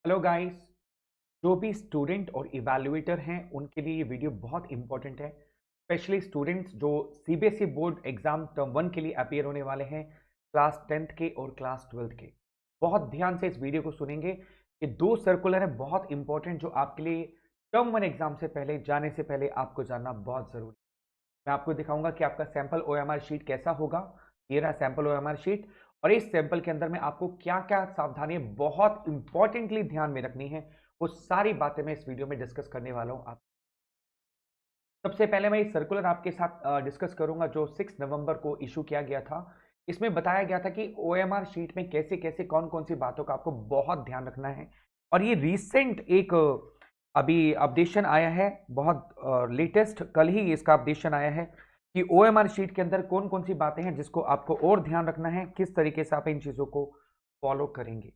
Hello guys. जो भी student और इवैल्यूएटर हैं उनके लिए ये वीडियो बहुत इंपॉर्टेंट है। स्पेशली स्टूडेंट्स जो सीबीएसई बोर्ड एग्जाम टर्म 1 के लिए अपियर होने वाले हैं, क्लास 10th के और क्लास 12th के। बहुत ध्यान से इस वीडियो को सुनेंगे। ये दो सर्कुलर है बहुत इंपॉर्टेंट, जो आपके लिए टर्म 1 एग्जाम से पहले जाने से पहले आपको जानना बहुत जरूरी है। मैं आपको दिखाऊंगा कि आपका सैंपल ओएमआर शीट कैसा होगा। ये रहा सैंपल ओएमआर शीट, और इस सैंपल के अंदर में आपको क्या क्या सावधानियां बहुत इंपॉर्टेंटली ध्यान में रखनी है, वो सारी बातें मैं इस वीडियो में डिस्कस करने वाला हूं। आप सबसे पहले मैं इस सर्कुलर आपके साथ डिस्कस करूंगा जो 6 नवंबर को इशू किया गया था। इसमें बताया गया था कि ओएमआर शीट में कैसे कैसे कौन कौन सी बातों का आपको बहुत ध्यान रखना है। और ये रीसेंट एक अभी अपडेशन आया है, बहुत लेटेस्ट, कल ही इसका अपडेशन आया है कि ओएमआर शीट के अंदर कौन कौन सी बातें हैं जिसको आपको और ध्यान रखना है, किस तरीके से आप इन चीजों को फॉलो करेंगे।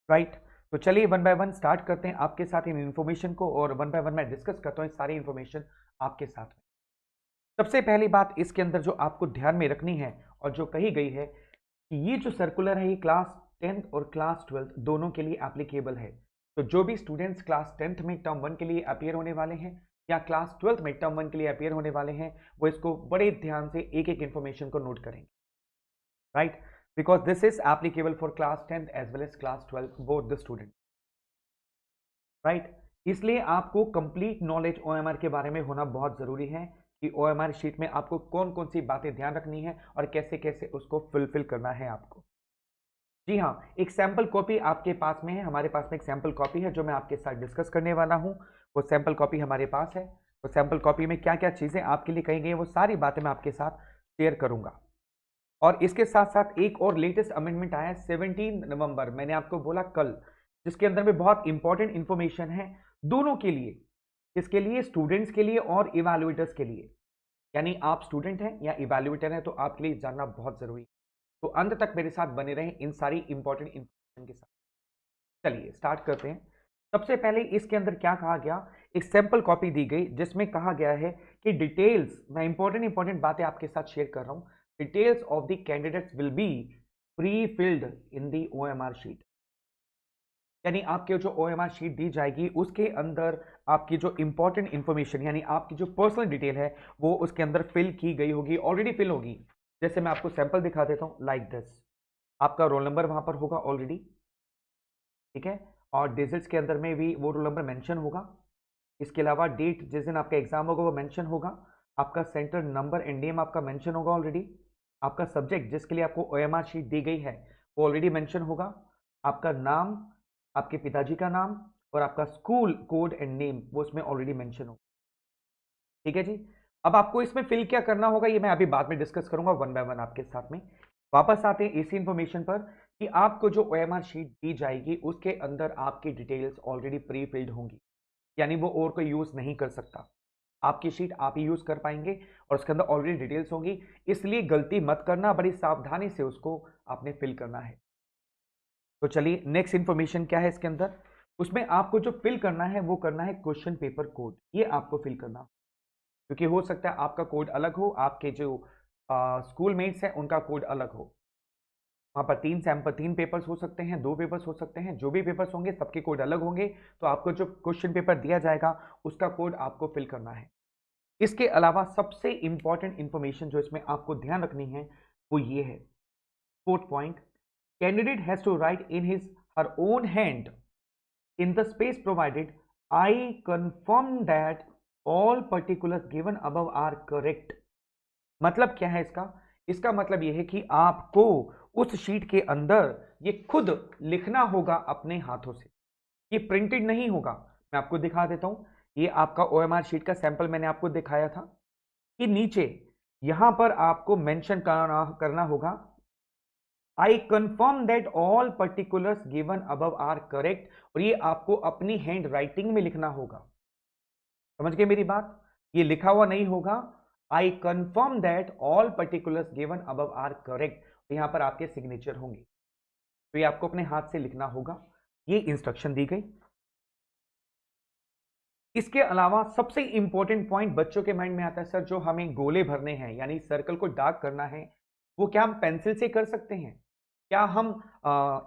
राइट। तो चलिए वन बाय वन स्टार्ट करते हैं आपके साथ इन इन्फॉर्मेशन को, और वन बाय वन मैं डिस्कस करता हूँ सारी इन्फॉर्मेशन आपके साथ में। सबसे पहली बात इसके अंदर जो आपको ध्यान में रखनी है और जो कही गई है कि ये जो सर्कुलर है ये क्लास 10th और क्लास 12th दोनों के लिए एप्लीकेबल है। तो जो भी स्टूडेंट्स क्लास 10th में टर्म 1 के लिए अपियर होने वाले हैं या क्लास 12th में टर्म 1 के लिए अपियर होने वाले हैं, वो इसको बड़े ध्यान से एक एक इन्फॉर्मेशन को नोट करेंगे। Right, because this is applicable for class 10th as well as class 12th both the student. Right, इसलिए आपको कंप्लीट नॉलेज ओएमआर के बारे में होना बहुत जरूरी है कि ओएमआर शीट में आपको कौन कौन सी बातें ध्यान रखनी है और कैसे कैसे उसको फुलफिल करना है आपको। जी हाँ, एक सैंपल कॉपी आपके पास में है, हमारे पास में एक सैंपल कॉपी है जो मैं आपके साथ डिस्कस करने वाला हूँ। वो सैंपल कॉपी हमारे पास है। तो सैंपल कॉपी में क्या क्या चीज़ें आपके लिए कही गई हैं वो सारी बातें मैं आपके साथ शेयर करूंगा। और इसके साथ साथ एक और लेटेस्ट अमेंडमेंट आया है 17 नवंबर, मैंने आपको बोला कल, जिसके अंदर में बहुत इंपॉर्टेंट इंफॉर्मेशन है दोनों के लिए। इसके लिए स्टूडेंट्स के लिए और इवैल्यूएटर्स के लिए। यानी आप स्टूडेंट हैं या इवैल्यूएटर हैं तो आपके लिए जानना बहुत जरूरी है। तो अंत तक मेरे साथ बने रहें इन सारी इंपॉर्टेंट इंफॉर्मेशन के साथ। चलिए स्टार्ट करते हैं। सबसे पहले इसके अंदर क्या कहा गया, एक सैंपल कॉपी दी गई जिसमें कहा गया है कि डिटेल्स, मैं इंपॉर्टेंट इंपॉर्टेंट बातें आपके साथ शेयर कर रहा हूं। Details of the candidates will be pre filled in the OMR sheet. यानी आपके जो ओएमआर शीट दी जाएगी उसके अंदर आपकी जो इंपॉर्टेंट इंफॉर्मेशन यानी आपकी जो पर्सनल डिटेल है वो उसके अंदर फिल की गई होगी, ऑलरेडी फिल होगी। जैसे मैं आपको सैंपल दिखा देता हूं, लाइक दिस। आपका रोल नंबर वहां पर होगा ऑलरेडी, ठीक है, और डिजिट्स के अंदर में भी वो रोल नंबर मेंशन होगा। इसके अलावा डेट जिस दिन आपका एग्जाम होगा वो मेंशन होगा। आपका सेंटर नंबर एंड नेम आपका मेंशन होगा ऑलरेडी। आपका सब्जेक्ट जिसके लिए आपको ओएमआर शीट दी गई है वो ऑलरेडी मेंशन होगा। आपका नाम, आपके पिताजी का नाम और आपका स्कूल कोड एंड नेम वो उसमें ऑलरेडी मेंशन होगा। ठीक है जी। अब आपको इसमें फिल क्या करना होगा ये मैं अभी बाद में डिस्कस करूंगा वन बाय वन आपके साथ में। वापस आते हैं इसी इंफॉर्मेशन पर कि आपको जो ओएमआर शीट दी जाएगी उसके अंदर आपकी डिटेल्स ऑलरेडी प्री फिल्ड होंगी। यानी वो और कोई यूज नहीं कर सकता, आपकी शीट आप ही यूज कर पाएंगे और उसके अंदर ऑलरेडी डिटेल्स होंगी। इसलिए गलती मत करना, बड़ी सावधानी से उसको आपने फिल करना है। तो चलिए नेक्स्ट इंफॉर्मेशन क्या है इसके अंदर। उसमें आपको जो फिल करना है वो करना है क्वेश्चन पेपर कोड, ये आपको फिल करना, क्योंकि हो सकता है आपका कोड अलग हो, आपके जो स्कूल मेट्स हैं उनका कोड अलग हो। वहां पर तीन पेपर्स हो सकते हैं, दो पेपर्स हो सकते हैं, जो भी पेपर्स होंगे सबके कोड अलग होंगे। तो आपको जो क्वेश्चन पेपर दिया जाएगा उसका कोड आपको फिल करना है। इसके अलावा सबसे इंपॉर्टेंट इंफॉर्मेशन जो इसमें आपको ध्यान रखनी है वो ये है, fourth point, candidate has to write in his her own hand in the space provided, I confirm that all particulars given above are correct. मतलब क्या है इसका, इसका मतलब यह है कि आपको उस शीट के अंदर ये खुद लिखना होगा अपने हाथों से, ये प्रिंटेड नहीं होगा। मैं आपको दिखा देता हूं, ये आपका ओएमआर शीट का सैंपल मैंने आपको दिखाया था कि नीचे यहां पर आपको मेंशन करना होगा, I confirm that all particulars given above are correct, और ये आपको अपनी हैंड राइटिंग में लिखना होगा। समझ गए मेरी बात, ये लिखा हुआ नहीं होगा। I confirm that all particulars given above are correct, यहां पर आपके सिग्नेचर होंगे, तो ये आपको अपने हाथ से लिखना होगा। ये इंस्ट्रक्शन दी गई। इसके अलावा सबसे इंपॉर्टेंट पॉइंट बच्चों के माइंड में आता है, सर जो हमें गोले भरने हैं यानी सर्कल को डार्क करना है वो क्या हम पेंसिल से कर सकते हैं, क्या हम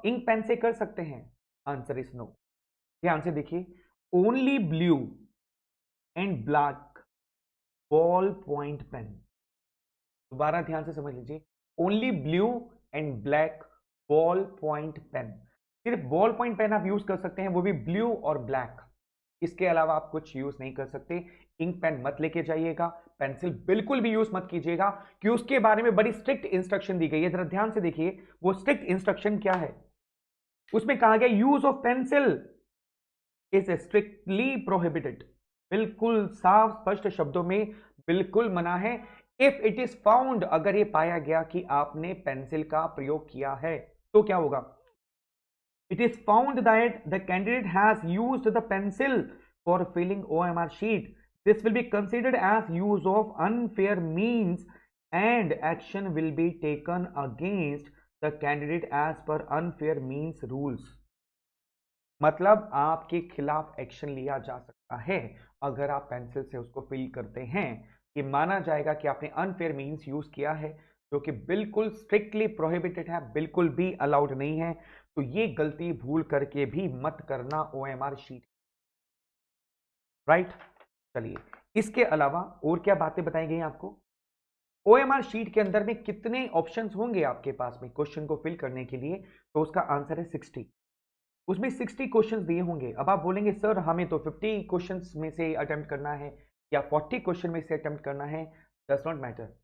इंक पेन से कर सकते हैं? Answer is no. ध्यान से देखिए, only blue and black ball point pen. दोबारा ध्यान से समझ लीजिए, only blue and black ball point pen. सिर्फ बॉल पॉइंट पेन आप यूज कर सकते हैं, वो भी ब्लू और ब्लैक। इसके अलावा आप कुछ यूज नहीं कर सकते। इंक पेन मत लेके जाइएगा, पेंसिल बिल्कुल भी यूज मत कीजिएगा, कि उसके बारे में बड़ी स्ट्रिक्ट इंस्ट्रक्शन दी गई है। जरा ध्यान से देखिए, वो स्ट्रिक्ट इंस्ट्रक्शन क्या है। उसमें कहा गया use of pencil is strictly prohibited. बिल्कुल साफ स्पष्ट शब्दों में बिल्कुल मना है। इफ इट इज फाउंड, अगर ये पाया गया कि आपने पेंसिल का प्रयोग किया है, तो क्या होगा? It is found that the candidate has used the pencil for filling OMR sheet. This will be considered as use of unfair means and action will be taken against the candidate as per unfair means rules. मतलब आपके खिलाफ action लिया जा सकता है अगर आप pencil से उसको फिल करते हैं। ये माना जाएगा कि आपने अनफेयर मीन्स यूज किया है, जो कि बिल्कुल स्ट्रिक्टली प्रोहिबिटेड है, बिल्कुल भी अलाउड नहीं है। तो ये गलती भूल करके भी मत करना ओएमआर शीट। राइट, चलिए इसके अलावा और क्या बातें बताई गई आपको? ओएमआर शीट के अंदर में कितने ऑप्शंस होंगे आपके पास में क्वेश्चन को फिल करने के लिए? तो उसका आंसर है 60। उसमें 60 क्वेश्चंस दिए होंगे। अब आप बोलेंगे सर हमें तो 50 क्वेश्चंस में से अटेम्प्ट करना है या 40 क्वेश्चन में से अटेम्प्ट करना है, डज नॉट मैटर।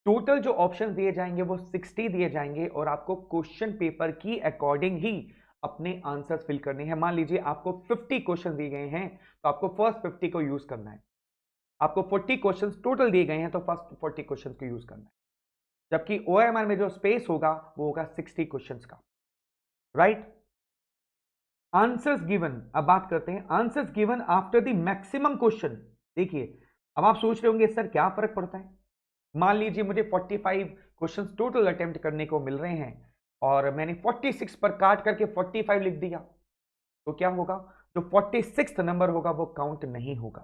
टोटल जो ऑप्शंस दिए जाएंगे वो 60 दिए जाएंगे और आपको क्वेश्चन पेपर की अकॉर्डिंग ही अपने आंसर्स फिल करने हैं। मान लीजिए आपको 50 क्वेश्चन दिए गए हैं, तो आपको फर्स्ट 50 को यूज करना है। आपको 40 क्वेश्चंस टोटल दिए गए हैं, तो फर्स्ट 40 क्वेश्चंस को यूज करना है। जबकि ओएमआर में जो स्पेस होगा वो होगा 60 क्वेश्चंस का। Right, answers given. अब बात करते हैं answers given after the maximum question. देखिए, अब आप सोच रहे होंगे सर क्या फर्क पड़ता है। मान लीजिए मुझे 45 क्वेश्चंस टोटल अटेम्प्ट करने को मिल रहे हैं और मैंने 46 पर काट करके 45 लिख दिया, तो क्या होगा? जो 46th नंबर होगा वो काउंट नहीं होगा।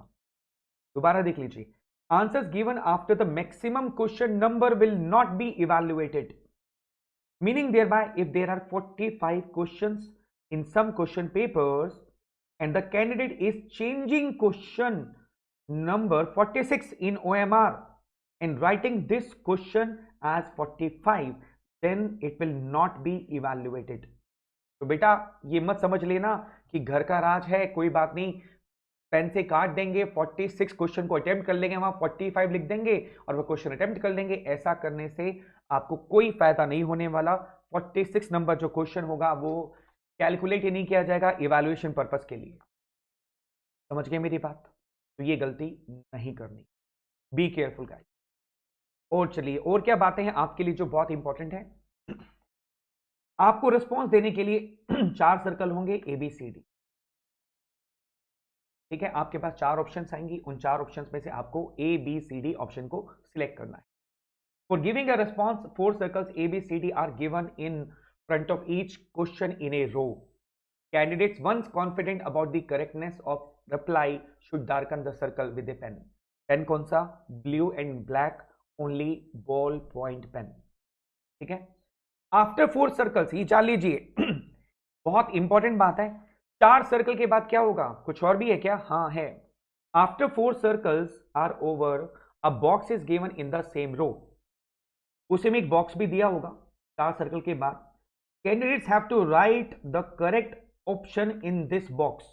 दोबारा देख लीजिए, answers given after the maximum question number will not be evaluated, meaning thereby if there are 45 questions in some question papers and the candidate is changing question number 46 in OMR and writing this question as 45, then it will not be evaluated. तो बेटा ये मत समझ लेना कि घर का राज है, कोई बात नहीं, पेन से काट देंगे, 46 क्वेश्चन को अटेम्प्ट कर लेंगे, वहां 45 लिख देंगे और वो क्वेश्चन अटेम्प्ट कर लेंगे। ऐसा करने से आपको कोई फायदा नहीं होने वाला। 46 नंबर जो क्वेश्चन होगा वो कैलकुलेट ही नहीं किया जाएगा इवैल्यूएशन पर्पस के लिए। समझ गए मेरी बात? तो ये गलती नहीं करनी, बी केयरफुल गाइस। और चलिए और क्या बातें हैं आपके लिए जो बहुत इंपॉर्टेंट है। आपको रिस्पॉन्स देने के लिए 4 सर्कल होंगे ABCD। ठीक है, आपके पास 4 ऑप्शंस आएंगी, उन 4 ऑप्शंस में से आपको ABCD ऑप्शन को सिलेक्ट करना है। For giving a response 4 circles ABCD are given in front of each question in a row. Candidates once confident about the correctness of reply should darken the circle with a pen. Pen कौन सा? Blue and black only ball point pen. ठीक है, after 4 circles, ये जान लीजिए बहुत important बात है। 4 सर्कल के बाद क्या होगा? कुछ और भी है क्या? हाँ है। After 4 circles are over a box is given in the same row. उसी में एक बॉक्स भी दिया होगा 4 सर्कल के बाद। Candidates have to write the correct option in this box.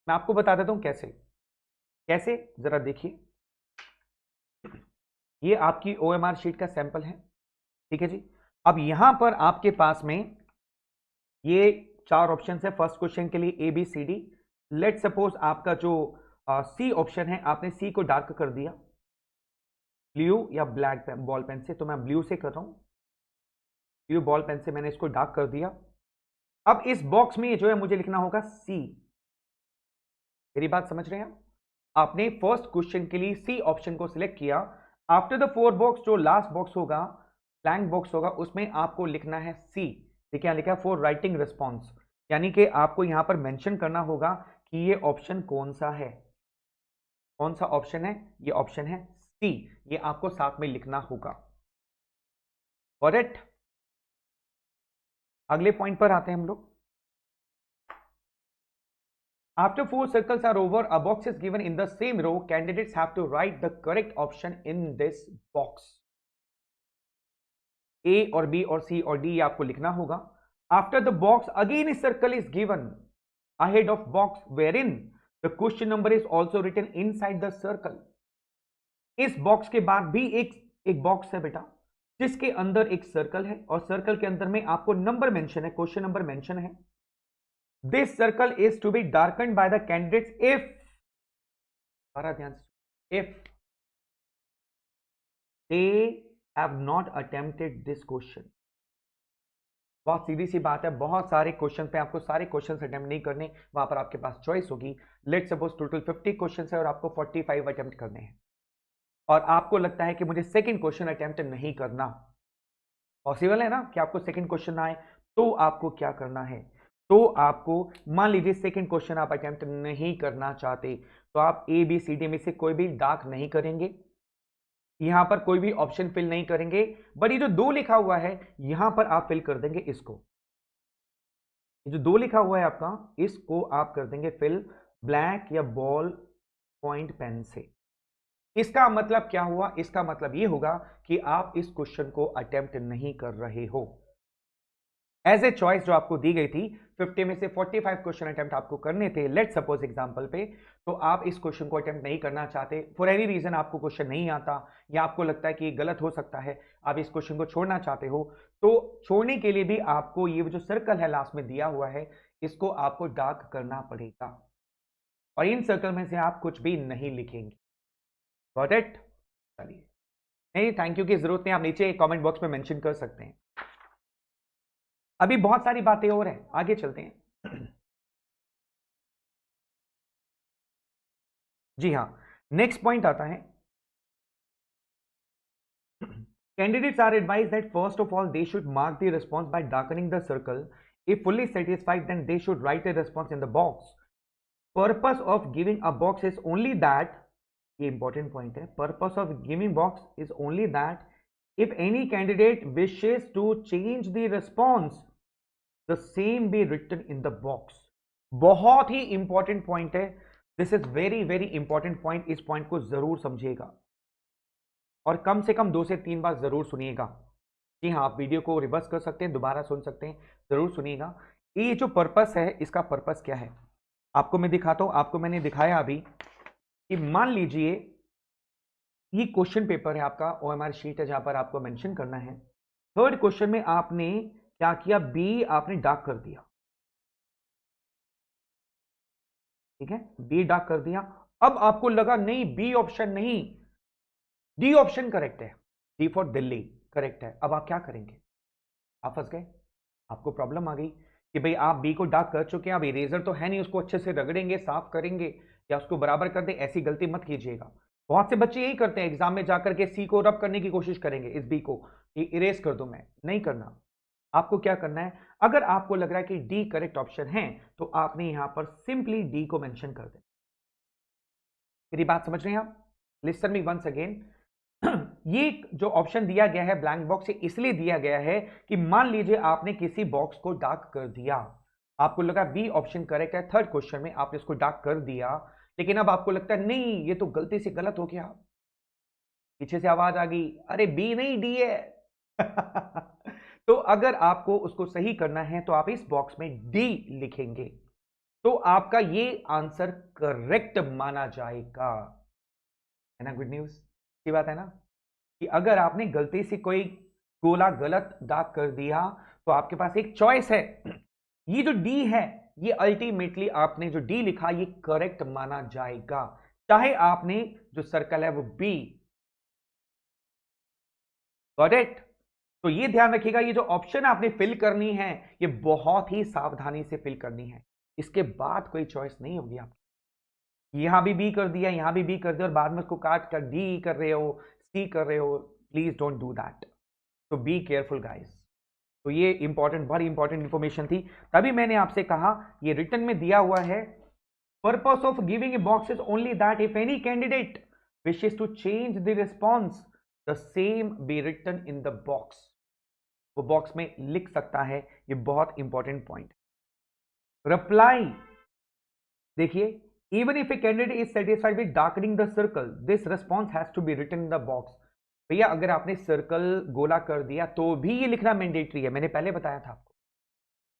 मैं आपको बता देता हूं कैसे। कैसे जरा देखिए, ये आपकी OMR शीट का सैंपल है। ठीक है जी, अब यहां पर आपके पास में ये 4 ऑप्शन है फर्स्ट क्वेश्चन के लिए ABCD। लेट सपोज आपका जो C ऑप्शन है, आपने C को डार्क कर दिया ब्लू या ब्लैक बॉल पेन से, तो मैं ब्लू से कर रहा हूं, ब्लू बॉल पेन से मैंने इसको डार्क कर दिया। अब इस बॉक्स में जो है मुझे लिखना होगा C। मेरी बात समझ रहे हैं आप? आपने फर्स्ट क्वेश्चन के लिए C ऑप्शन को सिलेक्ट किया। आफ्टर द 4 बॉक्स जो लास्ट बॉक्स होगा, ब्लैंक बॉक्स होगा, उसमें आपको लिखना है C। देखिए यहां लिखा है फॉर राइटिंग रिस्पॉन्स, यानी कि आपको यहां पर मेंशन करना होगा कि ये ऑप्शन कौन सा है। कौन सा ऑप्शन है? ये ऑप्शन है C। ये आपको साथ में लिखना होगा। करेक्ट। अगले पॉइंट पर आते हैं हम लोग। After four circles are over, a box is given in the same row. Candidates have to write the correct option in this box. A और B और C और D आपको लिखना होगा. After the box, again a circle is given ahead of box, wherein the question number is also written inside the circle. इस box के बाद भी एक बॉक्स है बेटा, जिसके अंदर एक सर्कल है और सर्कल के अंदर में आपको नंबर मेंशन है, क्वेश्चन नंबर मेंशन है. This circle is to be darkened by the candidates if, सारा ध्यान से, if they have not attempted this question. बहुत सीधी सी बात है, बहुत सारे क्वेश्चन पे आपको सारे क्वेश्चन अटेम्प्ट नहीं करने, वहां पर आपके पास चॉइस होगी. लेट्स सपोज टोटल 50 क्वेश्चन है और आपको 45 अटेम्प्ट करने हैं और आपको लगता है कि मुझे सेकंड क्वेश्चन अटेम्प्ट नहीं करना. पॉसिबल है ना कि आपको सेकंड क्वेश्चन ना आए, तो आपको क्या करना है, तो आपको मान लीजिए सेकंड क्वेश्चन आप अटेम्प्ट नहीं करना चाहते, तो आप ए बी सी डी में से कोई भी डार्क नहीं करेंगे, यहां पर कोई भी ऑप्शन फिल नहीं करेंगे, बट ये जो 2 लिखा हुआ है यहां पर आप फिल कर देंगे इसको. ये जो 2 लिखा हुआ है आपका, इसको आप कर देंगे फिल ब्लैक या बॉल पॉइंट पेन से. इसका मतलब क्या हुआ, इसका मतलब ये होगा कि आप इस क्वेश्चन को अटेम्प्ट नहीं कर रहे हो. एज ए चॉइस जो आपको दी गई थी, 50 में से 45 क्वेश्चन अटेम्प्ट आपको करने थे, लेट सपोज एग्जांपल पे, तो आप इस क्वेश्चन को अटेम्प्ट नहीं करना चाहते, फॉर एनी रीजन आपको क्वेश्चन नहीं आता या आपको लगता है कि गलत हो सकता है, आप इस क्वेश्चन को छोड़ना चाहते हो, तो छोड़ने के लिए भी आपको ये जो सर्कल है लास्ट में दिया हुआ है, इसको आपको डार्क करना पड़ेगा और इन सर्कल में से आप कुछ भी नहीं लिखेंगे. Got it? चलिए, नहीं थैंक यू की जरूरत नहीं, आप नीचे कमेंट बॉक्स में मेंशन कर सकते हैं. अभी बहुत सारी बातें और हैं, आगे चलते हैं. जी हां, नेक्स्ट पॉइंट आता है. Candidates are advised that first of all they should mark the response by darkening the circle. If fully satisfied, then they should write a response in the box. Purpose of giving a box is only that, ये important point है, purpose of giving box is only that if any candidate wishes to change the response, the same be written in the box. बहुत ही important point है, this is very very important point. इस point को जरूर समझिएगा और कम से कम 2 से 3 बार जरूर सुनिएगा. जी हाँ, आप वीडियो को रिवर्स कर सकते हैं, दोबारा सुन सकते हैं, जरूर सुनिएगा. ये जो पर्पस है, इसका पर्पस क्या है आपको मैं दिखाता हूं. आपको मैंने दिखाया अभी कि मान लीजिए ये क्वेश्चन पेपर है आपका, ओएमआर शीट है जहां पर आपको मेंशन करना है. थर्ड क्वेश्चन में आपने क्या किया, बी आपने डार्क कर दिया, ठीक है, बी डार्क कर दिया. अब आपको लगा नहीं बी ऑप्शन नहीं, डी ऑप्शन करेक्ट है, डी फॉर दिल्ली करेक्ट है. अब आप क्या करेंगे, आप फंस गए, आपको प्रॉब्लम आ गई कि भाई आप बी को डार्क कर चुके हैं, अब इरेजर तो है नहीं, उसको अच्छे से रगड़ेंगे, साफ करेंगे या उसको बराबर कर दे. ऐसी गलती मत कीजिएगा. बहुत से बच्चे यही करते हैं, एग्जाम में जाकर के सी को रब करने की कोशिश करेंगे, इस बी को इरेज कर दो. मैं नहीं करना. आपको क्या करना है, अगर आपको लग रहा है कि डी करेक्ट ऑप्शन है, तो आपने यहां पर सिंपली डी को मेंशन कर दें. मेरी बात समझ रहे हैं आप? Listen me once again. ये जो ऑप्शन दिया गया है ब्लैंक बॉक्स, इसलिए दिया गया है कि मान लीजिए आपने किसी बॉक्स को डार्क कर दिया, आपको लगा बी ऑप्शन करेक्ट है, थर्ड क्वेश्चन में आपने इसको डार्क कर दिया, लेकिन अब आपको लगता है नहीं ये तो गलती से गलत हो गया. पीछे से आवाज आ गई, अरे बी नहीं डी है. तो अगर आपको उसको सही करना है तो आप इस बॉक्स में डी लिखेंगे, तो आपका ये आंसर करेक्ट माना जाएगा. है ना गुड न्यूज की बात है ना, कि अगर आपने गलती से कोई गोला गलत डार्क कर दिया तो आपके पास एक चॉइस है. ये जो डी है, ये अल्टीमेटली आपने जो डी लिखा ये करेक्ट माना जाएगा, चाहे आपने जो सर्कल है वो बी. Got it? तो ये ध्यान रखिएगा, ये जो ऑप्शन आपने फिल करनी है ये बहुत ही सावधानी से फिल करनी है, इसके बाद कोई चॉइस नहीं होगी आपकी. यहां भी बी कर दिया, यहां भी बी कर दिया और बाद में उसको काट कर डी कर रहे हो, सी कर रहे हो. Please don't do that. तो बी केयरफुल गाइस. तो ये इंपॉर्टेंट, बड़ी इंपॉर्टेंट इंफॉर्मेशन थी, तभी मैंने आपसे कहा ये रिटर्न में दिया हुआ है. Purpose of giving a box is only that if any candidate wishes to change the response, the same be written in the box. वो बॉक्स में लिख सकता है, ये बहुत इंपॉर्टेंट पॉइंट. रिप्लाई देखिए, even if a candidate is satisfied with darkening the circle, this response has to be written in the box. भैया अगर आपने सर्कल गोला कर दिया तो भी ये लिखना मैंडेटरी है, मैंने पहले बताया था आपको।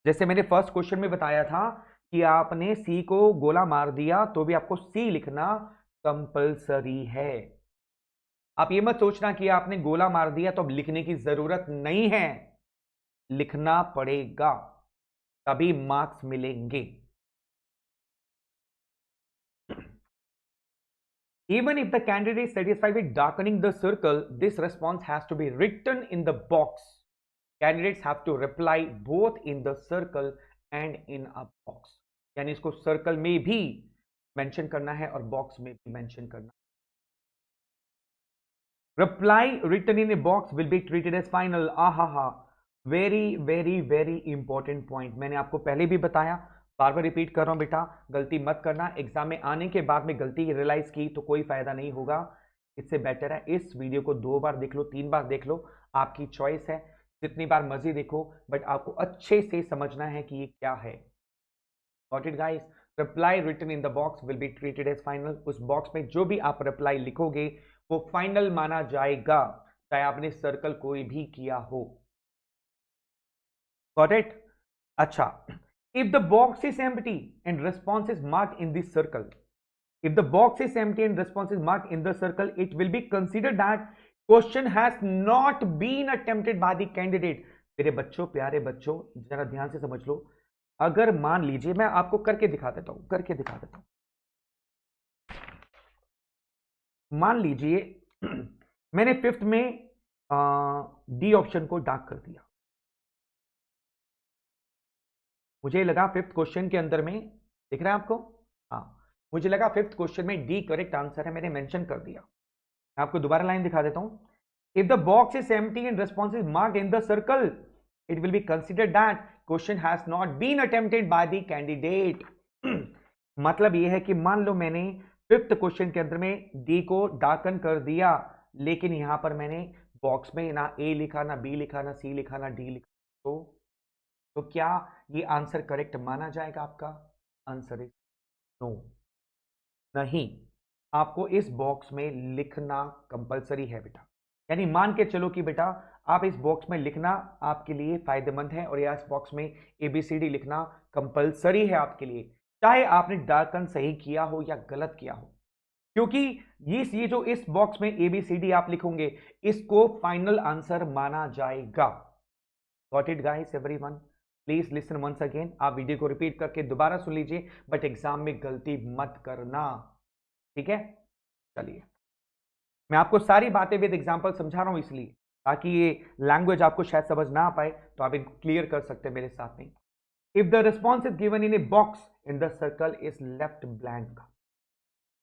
जैसे मैंने फर्स्ट क्वेश्चन में बताया था कि आपने सी को गोला मार दिया तो भी आपको सी लिखना कंपल्सरी है। आप ये मत सोचना कि आपने गोला मार दिया तो अब लिखने की जरूरत नहीं है, लिखना पड़ेगा, तभी मार्क्स मिलेंगे। Even if the candidate is satisfied with darkening the circle, this response has to be written in the box. Candidates have to reply both in the circle and in a box. यानी इसको circle में भी mention करना है और box में भी mention करना है। Reply written in a box will be treated as final. आहा, very very very important point, मैंने आपको पहले भी बताया, बार बार रिपीट कर रहा हूं बेटा, गलती मत करना। एग्जाम में आने के बाद में गलती रियलाइज की तो कोई फायदा नहीं होगा। इससे बेटर है इस वीडियो को 2 बार देख लो, 3 बार देख लो, आपकी चॉइस है, जितनी बार मर्जी देखो, बट आपको अच्छे से समझना है कि ये क्या है। Got it guys? Reply written in the box will be treated as final. उस बॉक्स में जो भी आप रिप्लाई लिखोगे वो फाइनल माना जाएगा, चाहे आपने सर्कल कोई भी किया हो। Got it? अच्छा, if the box is empty and response is marked in this circle, if the box is empty and response is marked in the circle, it will be considered that question has not been attempted by the candidate. मेरे बच्चों, प्यारे बच्चों, जरा ध्यान से समझ लो। अगर मान लीजिए, मैं आपको करके दिखा देता हूं, मान लीजिए मैंने 5th में डी ऑप्शन को डार्क कर दिया, मुझे लगा 5th क्वेश्चन के अंदर में, दिख रहा है आपको? हाँ, मुझे लगा 5th क्वेश्चन में डी करेक्ट आंसर है, मैंने मेंशन कर दिया। मैं आपको दोबारा लाइन दिखा देता हूं। If the box is empty and response is marked in the circle, it will be considered that question has not been attempted by the candidate. मतलब यह है कि मान लो मैंने 5th क्वेश्चन के अंदर में डी को डार्कन कर दिया, लेकिन यहां पर मैंने बॉक्स में ना ए लिखा, ना बी लिखा, ना सी लिखा, ना डी लिखा, तो क्या ये आंसर करेक्ट माना जाएगा आपका? आंसर इज नो, नहीं। आपको इस बॉक्स में लिखना कंपलसरी है बेटा, यानी मान के चलो कि बेटा आप इस बॉक्स में लिखना आपके लिए फायदेमंद है, और या इस बॉक्स में ABCD लिखना कंपलसरी है आपके लिए, चाहे आपने डार्कन सही किया हो या गलत किया हो, क्योंकि ये जो इस बॉक्स में ABCD आप लिखोगे, इसको फाइनल आंसर माना जाएगा। Got it guys everyone? Please listen once again. आप वीडियो को रिपीट करके दोबारा सुन लीजिए, बट एग्जाम में गलती मत करना, ठीक है? चलिए, मैं आपको सारी बातें विद एग्जांपल समझा रहा हूं, इसलिए ताकि ये लैंग्वेज आपको शायद समझ ना आ पाए, तो आप इनको क्लियर कर सकते हैं मेरे साथ में। If the response is given in a box in the circle is left blank,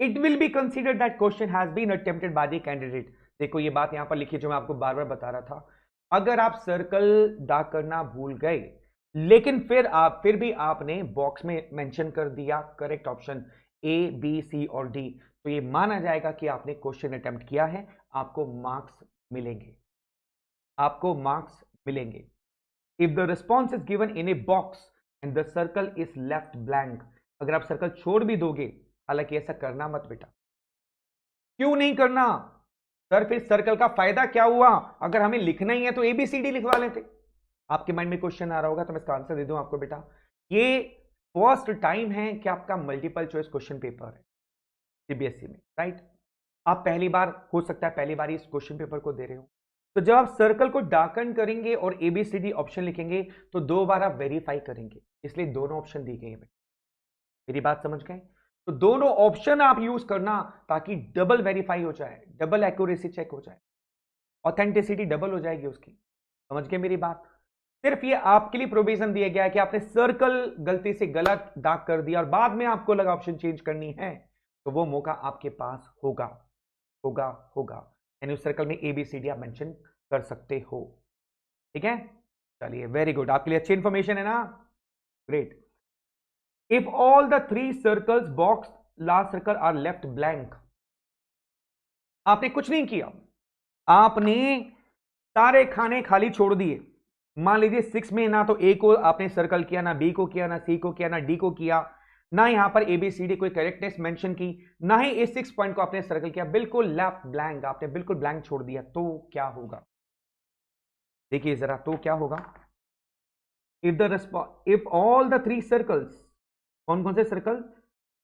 it will be considered that question has been attempted by the candidate. देखो ये बात यहां पर लिखी जो मैं आपको बार बार बता रहा था। अगर आप सर्कल डार्क करना भूल गए, लेकिन फिर भी आपने बॉक्स में मेंशन कर दिया correct option A, B, C और D, तो ये माना जाएगा कि आपने क्वेश्चन अटेम्प्ट किया है, आपको मार्क्स मिलेंगे, आपको मार्क्स मिलेंगे। If the response is given in a box and the circle is left blank, अगर आप सर्कल छोड़ भी दोगे, हालांकि ऐसा करना मत बेटा। क्यों नहीं करना सर? फिर सर्कल का फायदा क्या हुआ? अगर हमें लिखना ही है तो ABCD लिखवा लेते। आपके माइंड में क्वेश्चन आ रहा होगा, तो मैं इसका आंसर दे दूं आपको बेटा। ये फर्स्ट टाइम है कि आपका मल्टीपल चॉइस क्वेश्चन पेपर है CBSE में, राइट? आप पहली बार, हो सकता है पहली बार इस क्वेश्चन पेपर को दे रहे हो, तो जब आप सर्कल को डार्कन करेंगे और ABCD ऑप्शन लिखेंगे तो 2 बार आप वेरीफाई करेंगे, इसलिए दोनों ऑप्शन दी गई है बेटा। मेरी बात समझ गए? तो दोनों ऑप्शन आप यूज करना ताकि डबल वेरीफाई हो जाए, डबल एक्यूरेसी चेक हो जाए, ऑथेंटिसिटी डबल हो जाएगी उसकी। समझ गए मेरी बात? सिर्फ ये आपके लिए प्रोविजन दिया गया है कि आपने सर्कल गलती से गलत डार्क कर दिया और बाद में आपको लगा ऑप्शन चेंज करनी है, तो वो मौका आपके पास होगा, होगा, होगा। यानी उस सर्कल में ABCD आप मेंशन कर सकते हो, ठीक है? चलिए, वेरी गुड, आपके लिए अच्छी इंफॉर्मेशन है ना? Great. If all the 3 circles box last circle are left blank, आपने कुछ नहीं किया, आपने सारे खाने खाली छोड़ दिए। मान लीजिए 6 में ना तो A को आपने सर्कल किया, ना B को किया, ना C को किया, ना D को किया, ना यहां पर ABCD कोई करेक्टनेस मेंशन की, ना ही इस 6 पॉइंट को आपने सर्कल किया, बिल्कुल लेफ्ट ब्लैंक, आपने बिल्कुल ब्लैंक छोड़ दिया, तो क्या होगा? देखिए जरा, तो क्या होगा? इफ ऑल द 3 सर्कल्स, कौन कौन से सर्कल?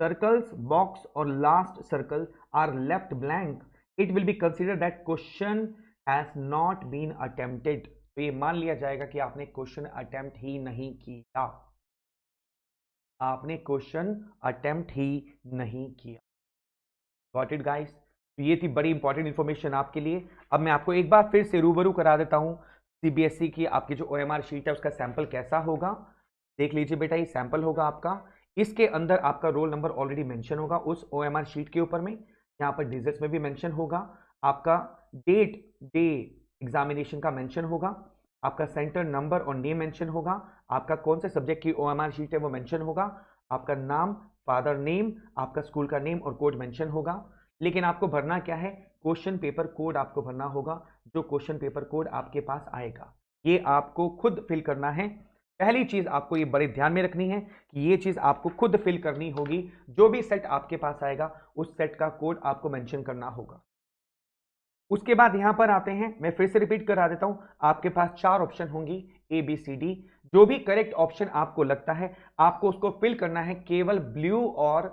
सर्कल्स, बॉक्स और last circle are left blank, it will be consider that question has not been attempted. तो ये मान लिया जाएगा कि आपने क्वेश्चन अटेम्प्ट ही नहीं किया, आपने क्वेश्चन अटेम्प्ट ही नहीं किया। Got it guys? तो ये थी बड़ी इंपॉर्टेंट इंफॉर्मेशन आपके लिए। अब मैं आपको एक बार फिर से रूबरू करा देता हूं सीबीएसई की आपकी जो OMR शीट है उसका सैंपल कैसा होगा। देख लीजिए बेटा, ये सैंपल होगा आपका, इसके अंदर आपका रोल नंबर ऑलरेडी मेंशन होगा उस OMR शीट के ऊपर में, यहाँ पर डिजिट्स में भी मेंशन होगा, आपका डेट डे एग्जामिनेशन का मेंशन होगा, आपका सेंटर नंबर और नेम मेंशन होगा, आपका कौन से सब्जेक्ट की OMR शीट है वो मेंशन होगा, आपका नाम, फादर नेम, आपका स्कूल का नेम और कोड मेंशन होगा। लेकिन आपको भरना क्या है? क्वेश्चन पेपर कोड आपको भरना होगा, जो क्वेश्चन पेपर कोड आपके पास आएगा ये आपको खुद फिल करना है। पहली चीज आपको ये बड़े ध्यान में रखनी है कि ये चीज आपको खुद फिल करनी होगी, जो भी सेट आपके पास आएगा उस सेट का कोड आपको मेंशन करना होगा। उसके बाद यहां पर आते हैं, मैं फिर से रिपीट करा देता हूं, आपके पास 4 ऑप्शन होंगी ABCD, जो भी करेक्ट ऑप्शन आपको लगता है आपको उसको फिल करना है केवल ब्लू और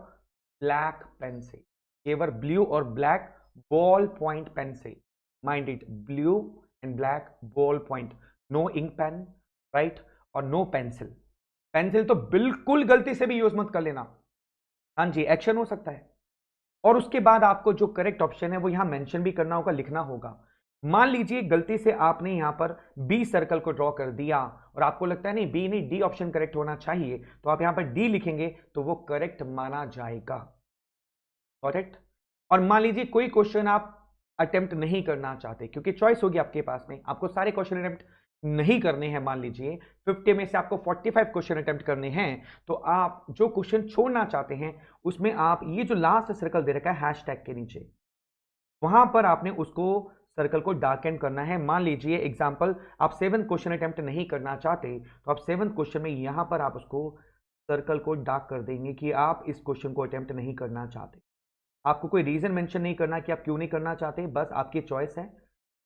ब्लैक पेन से, केवल ब्लू और ब्लैक बॉल पॉइंट पेन से। Mind it, blue and black ball point, no ink pen, right, और नो पेंसिल। पेंसिल तो बिल्कुल गलती से भी यूज मत कर लेना, हाँ जी, एक्शन हो सकता है। और उसके बाद आपको जो करेक्ट ऑप्शन है वो यहां मेंशन भी करना होगा, लिखना होगा। मान लीजिए गलती से आपने यहां पर बी सर्कल को ड्रॉ कर दिया और आपको लगता है नहीं बी नहीं डी ऑप्शन करेक्ट होना चाहिए, तो आप यहां पर डी लिखेंगे तो वो करेक्ट माना जाएगा। करेक्ट? और मान लीजिए कोई क्वेश्चन आप अटेम्प्ट नहीं करना चाहते, क्योंकि चॉइस होगी आपके पास में, आपको सारे क्वेश्चन अटेम्प्ट नहीं करने हैं। मान लीजिए 50 में से आपको 45 क्वेश्चन अटेम्प्ट करने हैं, तो आप जो क्वेश्चन छोड़ना चाहते हैं उसमें आप ये जो लास्ट सर्कल दे रखा है हैशटैग के नीचे, वहां पर आपने उसको सर्कल को डार्क एंड करना है। मान लीजिए एग्जांपल आप 7 क्वेश्चन अटेम्प्ट नहीं करना चाहते, तो आप 7 क्वेश्चन में यहां पर आप उसको सर्कल को डार्क कर देंगे कि आप इस क्वेश्चन को अटेम्प्ट नहीं करना चाहते। आपको कोई रीजन मेंशन नहीं करना कि आप क्यों नहीं करना चाहते, बस आपकी चॉइस है।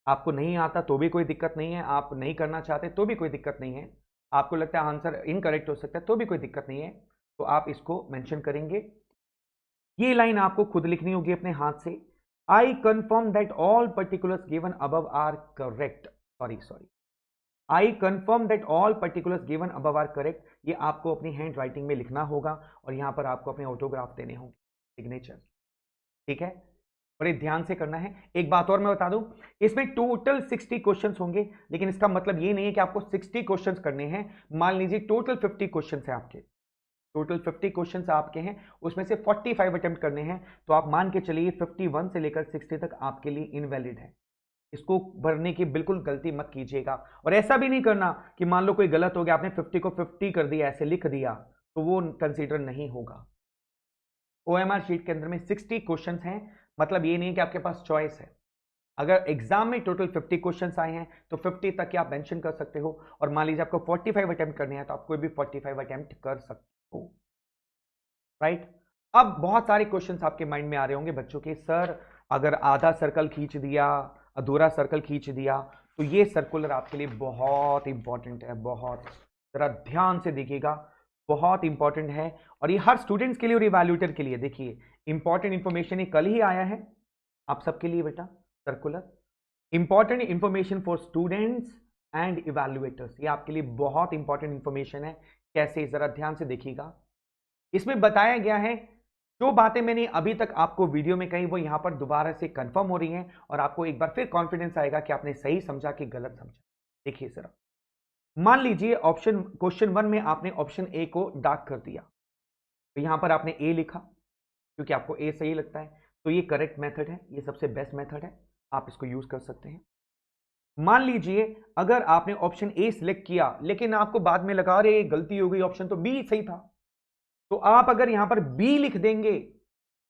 आपको नहीं आता तो भी कोई दिक्कत नहीं है, आप नहीं करना चाहते तो भी कोई दिक्कत नहीं है, आपको लगता है आंसर इनकरेक्ट हो सकता है तो भी कोई दिक्कत नहीं है, तो आप इसको मेंशन करेंगे। ये लाइन आपको खुद लिखनी होगी अपने हाथ से। I confirm that all particulars given above are correct, sorry, I confirm that all particulars given above are correct, ये आपको अपनी हैंड राइटिंग में लिखना होगा और यहां पर आपको अपने ऑटोग्राफ देने होंगे, सिग्नेचर। ठीक है, बड़े ध्यान से करना है। एक बात और मैं बता दूं, इसमें टोटल 60 क्वेश्चंस होंगे, लेकिन इसका मतलब ये नहीं है कि आपको 60 क्वेश्चंस करने हैं। मान लीजिए टोटल 50 क्वेश्चंस है आपके, टोटल 50 क्वेश्चंस आपके हैं, उसमें से 45 अटेम्प्ट करने हैं, तो आप मान के चलिए 51 से लेकर 60 तक आपके लिए इनवैलिड है। इसको भरने की बिल्कुल गलती मत कीजिएगा। और ऐसा भी नहीं करना कि मान लो कोई गलत हो गया, आपने 50 को 50 कर दिया, ऐसे लिख दिया, तो वो कंसीडर नहीं होगा। OMR शीट के अंदर में 60 क्वेश्चंस हैं, मतलब ये नहीं कि आपके पास चॉइस है। अगर एग्जाम में टोटल 50 क्वेश्चंस आए हैं तो 50 तक आप मेंशन कर सकते हो, और मान लीजिए आपको 45 अटेम्प्ट करने हैं तो आप कोई भी 45 अटेम्प्ट कर सकते हो, राइट। अब बहुत सारे क्वेश्चंस आपके माइंड में आ रहे होंगे बच्चों के, सर अगर आधा सर्कल खींच दिया, अधूरा सर्कल खींच दिया, तो ये सर्कुलर आपके लिए बहुत इंपॉर्टेंट है, बहुत, जरा ध्यान से देखिएगा, बहुत इंपॉर्टेंट है। और ये हर स्टूडेंट्स के लिए और इवैल्यूएटर के लिए, देखिए इंपॉर्टेंट इंफॉर्मेशन ये कल ही आया है आप सबके लिए बेटा, circular important information for students and evaluators, ये आपके लिए बहुत इंपॉर्टेंट इंफॉर्मेशन है। कैसे, जरा ध्यान से देखिएगा। इसमें बताया गया है जो बातें मैंने अभी तक आपको वीडियो में कही वो यहां पर दोबारा से कंफर्म हो रही हैं, और आपको एक बार फिर कॉन्फिडेंस आएगा कि आपने सही समझा कि गलत समझा। देखिए जरा, मान लीजिए ऑप्शन क्वेश्चन 1 में आपने ऑप्शन ए को डार्क कर दिया, तो यहां पर आपने ए लिखा क्योंकि आपको ए सही लगता है, तो ये करेक्ट मेथड है, ये सबसे बेस्ट मेथड है, आप इसको यूज कर सकते हैं। मान लीजिए अगर आपने ऑप्शन ए सिलेक्ट किया लेकिन आपको बाद में लगा अरे गलती हो गई, ऑप्शन तो बी सही था, तो आप अगर यहां पर बी लिख देंगे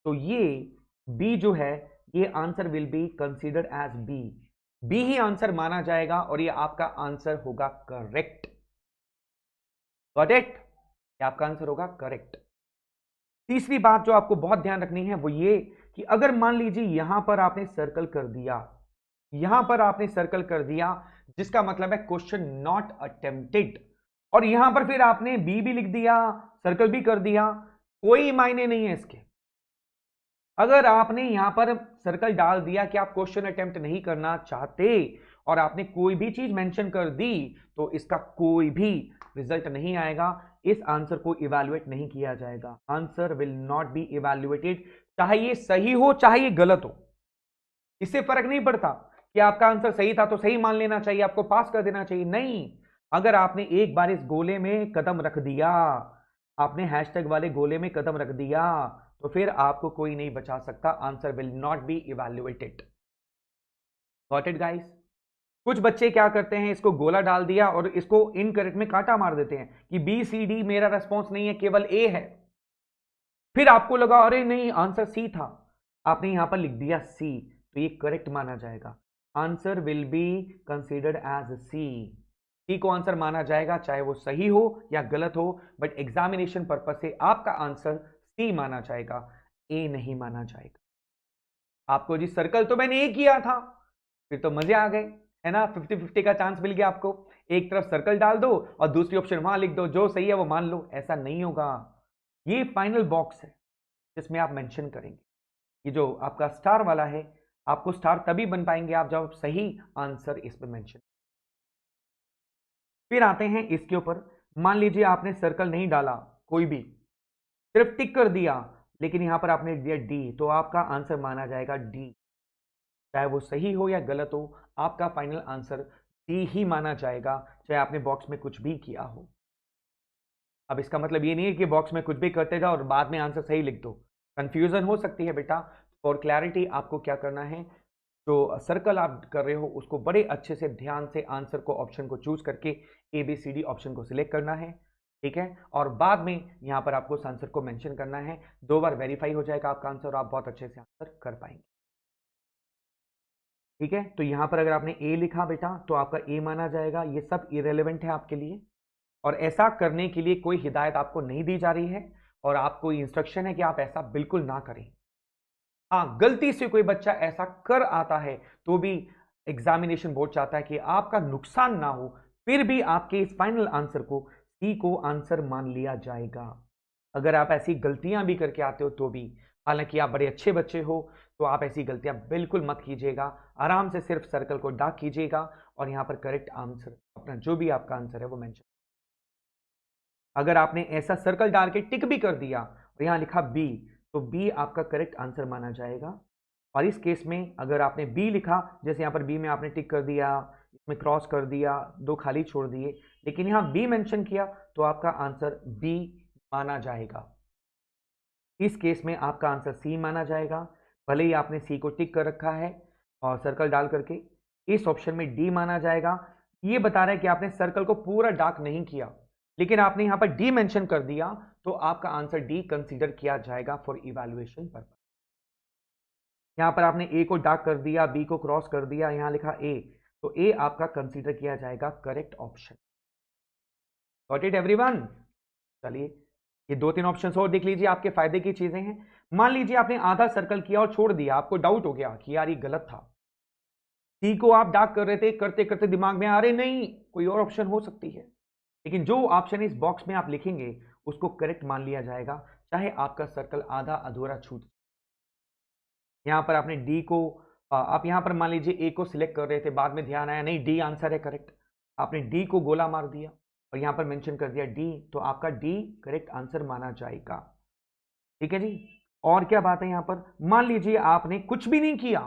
तो ये बी जो है ये answer will be considered as B, B ही आंसर माना जाएगा और ये आपका आंसर होगा करेक्ट। Got it? ये आपका आंसर होगा करेक्ट। तीसरी बात जो आपको बहुत ध्यान रखनी है वो ये कि अगर मान लीजिए यहां पर आपने सर्कल कर दिया, यहां पर आपने सर्कल कर दिया, जिसका मतलब है क्वेश्चन नॉट अटेम्प्टेड, और यहां पर फिर आपने बी भी लिख दिया, सर्कल भी कर दिया, कोई मायने नहीं है इसके। अगर आपने यहां पर सर्कल डाल दिया कि आप क्वेश्चन अटेम्प्ट नहीं करना चाहते और आपने कोई भी चीज मेंशन कर दी, तो इसका कोई भी रिजल्ट नहीं आएगा, इस आंसर को इवैल्यूएट नहीं किया जाएगा। Answer will not be evaluated, चाहे ये सही हो चाहे ये गलत हो, इससे फर्क नहीं पड़ता कि आपका आंसर सही था तो सही मान लेना चाहिए, आपको पास कर देना चाहिए, नहीं। अगर आपने एक बार इस गोले में कदम रख दिया, आपने हैशटैग वाले गोले में कदम रख दिया, तो फिर आपको कोई नहीं बचा सकता। Answer will not be evaluated. Got it guys? कुछ बच्चे क्या करते हैं, इसको गोला डाल दिया और इसको इनकरेक्ट में कांटा मार देते हैं कि बी सी डी मेरा रेस्पॉन्स नहीं है, केवल ए है। फिर आपको लगा अरे नहीं आंसर सी था, आपने यहां पर लिख दिया सी, तो ये करेक्ट माना जाएगा। Answer will be considered as C, C को आंसर माना जाएगा, चाहे वो सही हो या गलत हो, बट एग्जामिनेशन पर्पज से आपका आंसर सी माना जाएगा, ए नहीं माना जाएगा। आपको जी सर्कल तो मैंने ए किया था, फिर तो मजे आ गए, है ना, 50-50 का चांस मिल गया आपको। एक तरफ सर्कल डाल दो और दूसरी ऑप्शन वहां लिख दो, जो सही है वो मान लो, ऐसा नहीं होगा। ये फाइनल बॉक्स है जिसमें आप मेंशन करेंगे। ये जो आपका स्टार वाला है, आपको स्टार तभी बन पाएंगे आप जब सही आंसर इसमें मेंशन। फिर आते हैं इसके ऊपर, मान लीजिए आपने सर्कल नहीं डाला कोई भी, सिर्फ टिक कर दिया, लेकिन यहां पर आपने दिया डी, तो आपका आंसर माना जाएगा डी, चाहे वो सही हो या गलत हो, आपका फाइनल आंसर डी ही माना जाएगा, चाहे आपने बॉक्स में कुछ भी किया हो। अब इसका मतलब ये नहीं है कि बॉक्स में कुछ भी करते जाओ और बाद में आंसर सही लिख दो, कंफ्यूजन हो सकती है बेटा। फॉर क्लैरिटी आपको क्या करना है, जो सर्कल आप कर रहे हो उसको बड़े अच्छे से ध्यान से आंसर को, ऑप्शन को चूज करके A B C D option को सिलेक्ट करना है, ठीक है, और बाद में यहां पर आपको उस आंसर को मेंशन करना है। 2 बार वेरीफाई हो जाएगा आपका आंसर और आप बहुत अच्छे से आंसर कर पाएंगे, ठीक है। तो यहां पर अगर आपने ए लिखा बेटा तो आपका ए माना जाएगा, ये सब इरेलीवेंट है आपके लिए, और ऐसा करने के लिए कोई हिदायत आपको नहीं दी जा रही है और आपको इंस्ट्रक्शन है कि आप ऐसा बिल्कुल ना करें। हाँ, गलती से कोई बच्चा ऐसा कर आता है तो भी एग्जामिनेशन बोर्ड चाहता है कि आपका नुकसान ना हो, फिर भी आपके इस फाइनल आंसर को सी को आंसर मान लिया जाएगा। अगर आप ऐसी गलतियां भी करके आते हो तो भी, हालांकि आप बड़े अच्छे बच्चे हो, तो आप ऐसी गलतियां बिल्कुल मत कीजिएगा। आराम से सिर्फ सर्कल को डार्क कीजिएगा और यहां पर करेक्ट आंसर, अपना जो भी आपका आंसर है वो मेंशन। अगर आपने ऐसा सर्कल डाल के टिक भी कर दिया और यहां लिखा बी, तो बी आपका करेक्ट आंसर माना जाएगा। और इस केस में अगर आपने बी लिखा, जैसे यहां पर बी में आपने टिक कर दिया, इसमें क्रॉस कर दिया, 2 खाली छोड़ दिए, लेकिन यहां बी मेंशन किया, तो आपका आंसर बी माना जाएगा। इस केस में आपका आंसर सी माना जाएगा, भले ही आपने सी को टिक कर रखा है और सर्कल डाल करके। इस ऑप्शन में डी माना जाएगा, ये बता रहा है कि आपने सर्कल को पूरा डार्क नहीं किया, लेकिन आपने यहां पर डी मेंशन कर दिया, तो आपका आंसर डी कंसीडर किया जाएगा फॉर इवैल्यूएशन पर्पस। यहां पर आपने ए को डार्क कर दिया, बी को क्रॉस कर दिया, यहां लिखा ए, तो ए आपका कंसीडर किया जाएगा correct option. Got it everyone? चलिए ये 2-3 ऑप्शंस और देख लीजिए, आपके फायदे की चीजें हैं। मान लीजिए आपने आधा सर्कल किया और छोड़ दिया, आपको डाउट हो गया कि यार ये गलत था, सी को आप डार्क कर रहे थे, करते करते दिमाग में आ रहे नहीं कोई और ऑप्शन हो सकती है, लेकिन जो ऑप्शन इस बॉक्स में आप लिखेंगे उसको करेक्ट मान लिया जाएगा, चाहे आपका सर्कल आधा अधूरा छूट। यहां पर आपने डी को, आप यहां पर मान लीजिए ए को सिलेक्ट कर रहे थे, बाद में ध्यान आया नहीं डी आंसर है करेक्ट, आपने डी को गोला मार दिया और यहां पर मेंशन कर दिया डी, तो आपका डी करेक्ट आंसर माना जाएगा, ठीक है जी। और क्या बात है यहां पर, मान लीजिए आपने कुछ भी नहीं किया,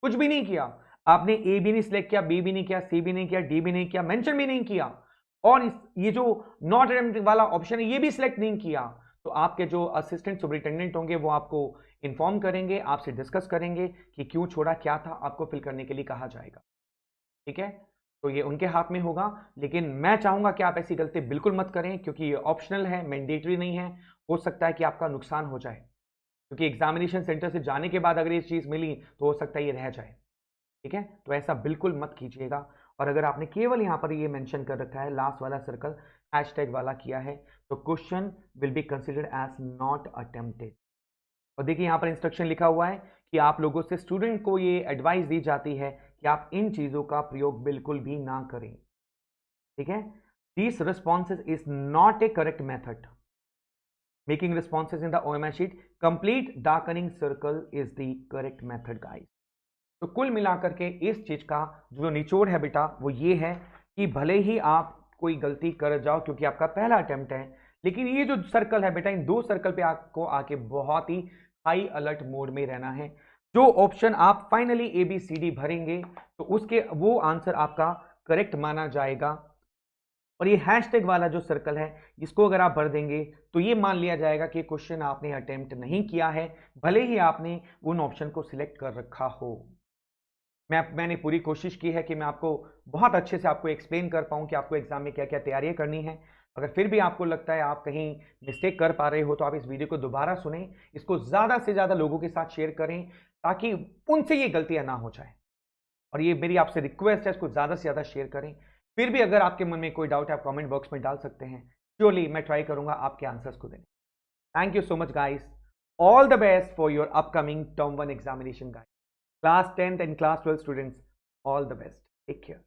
कुछ भी नहीं किया, आपने ए भी नहीं सिलेक्ट किया, बी भी नहीं किया, सी भी नहीं किया, डी भी नहीं किया, मेंशन भी नहीं किया, और ये जो नॉट अटेम्प्टेड वाला ऑप्शन है ये भी सिलेक्ट नहीं किया, तो आपके जो असिस्टेंट सुपरिटेंडेंट होंगे वो आपको इन्फॉर्म करेंगे, आपसे डिस्कस करेंगे कि क्यों छोड़ा, क्या था, आपको फिल करने के लिए कहा जाएगा, ठीक है। तो ये उनके हाथ में होगा, लेकिन मैं चाहूंगा कि आप ऐसी गलती बिल्कुल मत करें, क्योंकि ये ऑप्शनल है, मैंडेटरी नहीं है। हो सकता है कि आपका नुकसान हो जाए, क्योंकि एग्जामिनेशन सेंटर से जाने के बाद अगर ये चीज मिली तो हो सकता है ये रह जाए, ठीक है। तो ऐसा बिल्कुल मत कीजिएगा। और अगर आपने केवल यहाँ पर ये मेंशन कर रखा है लास्ट वाला सर्कल हैशटैग वाला किया है तो question will be considered as not attempted. और देखिए यहाँ पर इंस्ट्रक्शन लिखा हुआ है कि आप लोगों से स्टूडेंट को ये एडवाइस दी जाती है कि आप इन चीजों का प्रयोग बिल्कुल भी ना करें। ठीक है, this responses is not A correct method. Making responses in the OMS sheet, complete darkening circle is the correct method guys. तो कुल मिलाकर के इस चीज का जो निचोड़ है बेटा वो ये है कि भले ही आप कोई गलती कर जाओ क्योंकि आपका पहला अटेम्प्ट है, लेकिन ये जो सर्कल है बेटा इन दो सर्कल पे आपको आके बहुत ही हाई अलर्ट मोड में रहना है। जो ऑप्शन आप फाइनली ABCD भरेंगे तो उसके वो आंसर आपका करेक्ट माना जाएगा। और ये हैशटैग वाला जो सर्कल है इसको अगर आप भर देंगे तो ये मान लिया जाएगा कि क्वेश्चन आपने अटेम्प्ट नहीं किया है, भले ही आपने उन ऑप्शन को सिलेक्ट कर रखा हो। मैंने पूरी कोशिश की है कि मैं आपको बहुत अच्छे से आपको एक्सप्लेन कर पाऊँ कि आपको एग्जाम में क्या क्या तैयारियां करनी है। अगर फिर भी आपको लगता है आप कहीं मिस्टेक कर पा रहे हो तो आप इस वीडियो को दोबारा सुनें, इसको ज़्यादा से ज़्यादा लोगों के साथ शेयर करें ताकि उनसे ये गलतियां ना हो जाए। और ये मेरी आपसे रिक्वेस्ट है, इसको ज़्यादा से ज़्यादा शेयर करें। फिर भी अगर आपके मन में कोई डाउट है आप कॉमेंट बॉक्स में डाल सकते हैं, श्योरली मैं ट्राई करूंगा आपके आंसर्स को देने। Thank you so much guys, all the best for your upcoming term 1 examination guys. Class 10th and class 12 students, all the best. Take care.